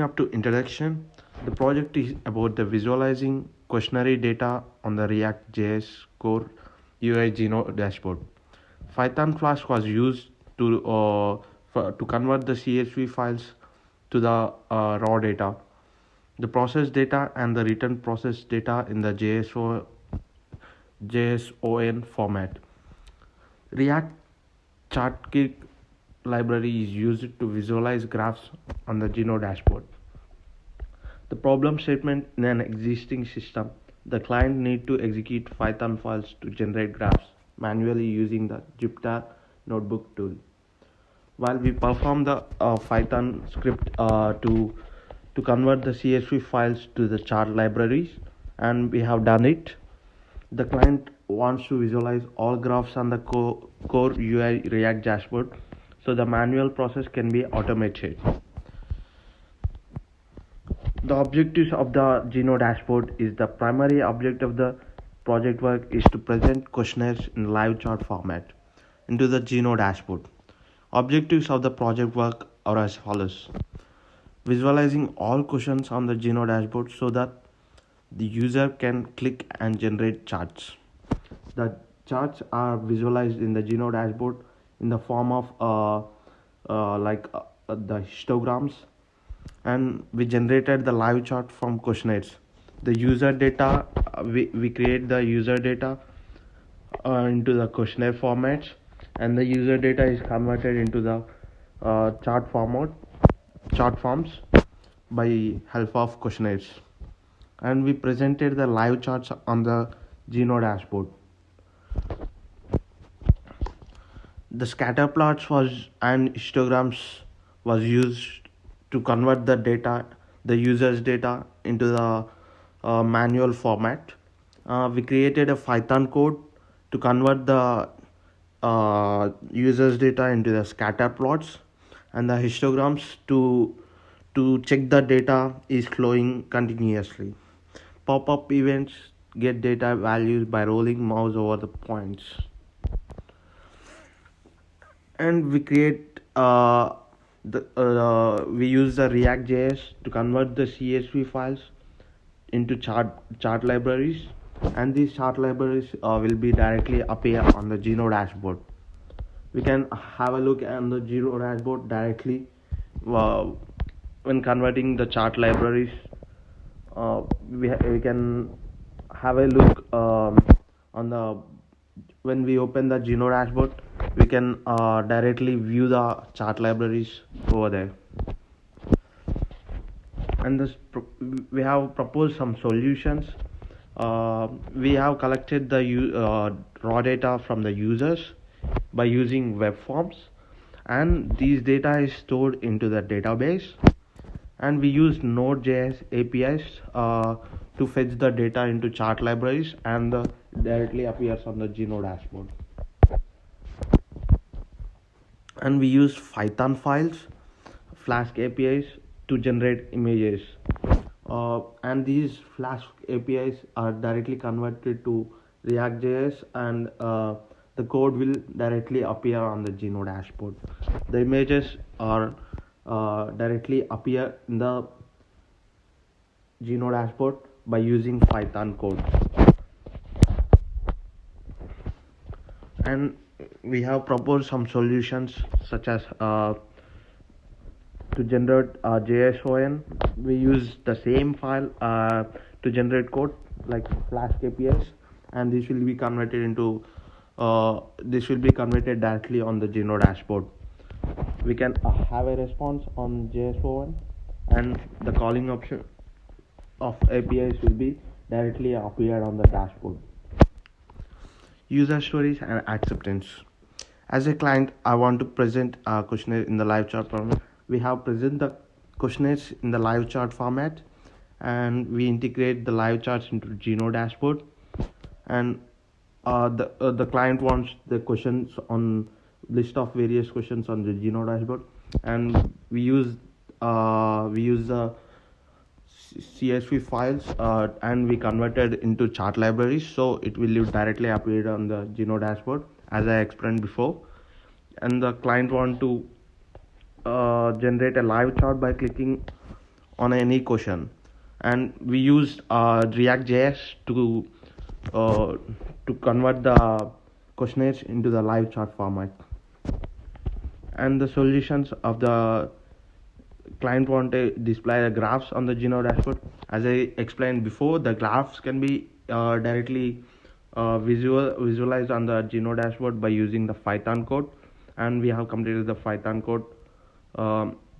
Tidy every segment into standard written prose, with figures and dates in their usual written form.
Up to introduction, the project is about the visualizing questionnaire data on the React JS core UI Geno dashboard. Python Flask was used to convert the CSV files to the raw data, the process data, and the return process data in the JSON format. React Chartkit library is used to visualize graphs on the Geno dashboard. The problem statement in an existing system, the client need to execute Python files to generate graphs manually using the Jupyter Notebook tool. While we perform the Python script to convert the CSV files to the chart libraries, and we have done it. The client wants to visualize all graphs on the core UI React dashboard, so the manual process can be automated. The objectives of the Geno dashboard is the primary objective of the project work is to present questionnaires in live chart format into the Geno dashboard. Objectives of the project work are as follows: visualizing all questions on the Geno dashboard so that the user can click and generate charts. The charts are visualized in the Geno dashboard in the form of the histograms, and we generated the live chart from questionnaires. The user data, we create the user data into the questionnaire formats, and the user data is converted into the chart forms by help of questionnaires, and we presented the live charts on the Geno dashboard. The scatter plots and histograms was used to convert the data, the user's data, into the manual format. We created a Python code to convert the user's data into the scatter plots, and the histograms to check the data is flowing continuously. Pop-up events get data values by rolling mouse over the points, and we create we use the React.js to convert the CSV files into chart libraries, and these chart libraries will be directly appear on the Geno dashboard. We can have a look at the Geno dashboard directly when converting the chart libraries. We can have a look on the when we open the Geno dashboard, we can directly view the chart libraries over there. And we have proposed some solutions. We have collected the raw data from the users by using web forms, and these data is stored into the database, and we use Node.js APIs to fetch the data into chart libraries, and directly appears on the Geno dashboard. And we use Python files, Flask APIs to generate images, and these Flask APIs are directly converted to React.js, and the code will directly appear on the Geno dashboard. The images are directly appear in the Geno dashboard by using Python code. And we have proposed some solutions such as to generate JSON. We use the same file to generate code like Flask APIs, and this will be converted directly on the Geno dashboard. We can have a response on JSON, and the calling option of APIs will be directly appeared on the dashboard. User stories and acceptance. As a client, I want to present a questionnaire in the live chart format. We have present the questionnaires in the live chart format, and we integrate the live charts into Geno dashboard. And the client wants the questions on list of various questions on the Geno dashboard, and we use the CSV files and we converted into chart libraries, so it will directly appear on the Geno dashboard as I explained before. And the client want to generate a live chart by clicking on any question, and we used React.js uh, to convert the questionnaires into the live chart format. And the solutions of the client want to display the graphs on the Geno dashboard. As I explained before, the graphs can be directly visualized on the Geno dashboard by using the Python code, and we have completed the Python code.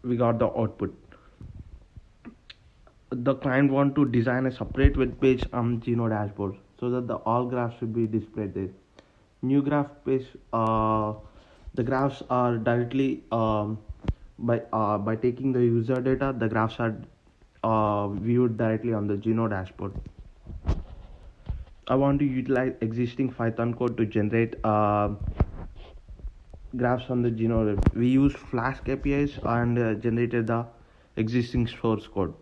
We got the output. The client want to design a separate web page on Geno dashboard so that the all graphs should be displayed there. New graph page, the graphs are directly by taking the user data, the graphs are viewed directly on the Geno dashboard. I want to utilize existing Python code to generate graphs on the Geno. We use Flask APIs and generated the existing source code.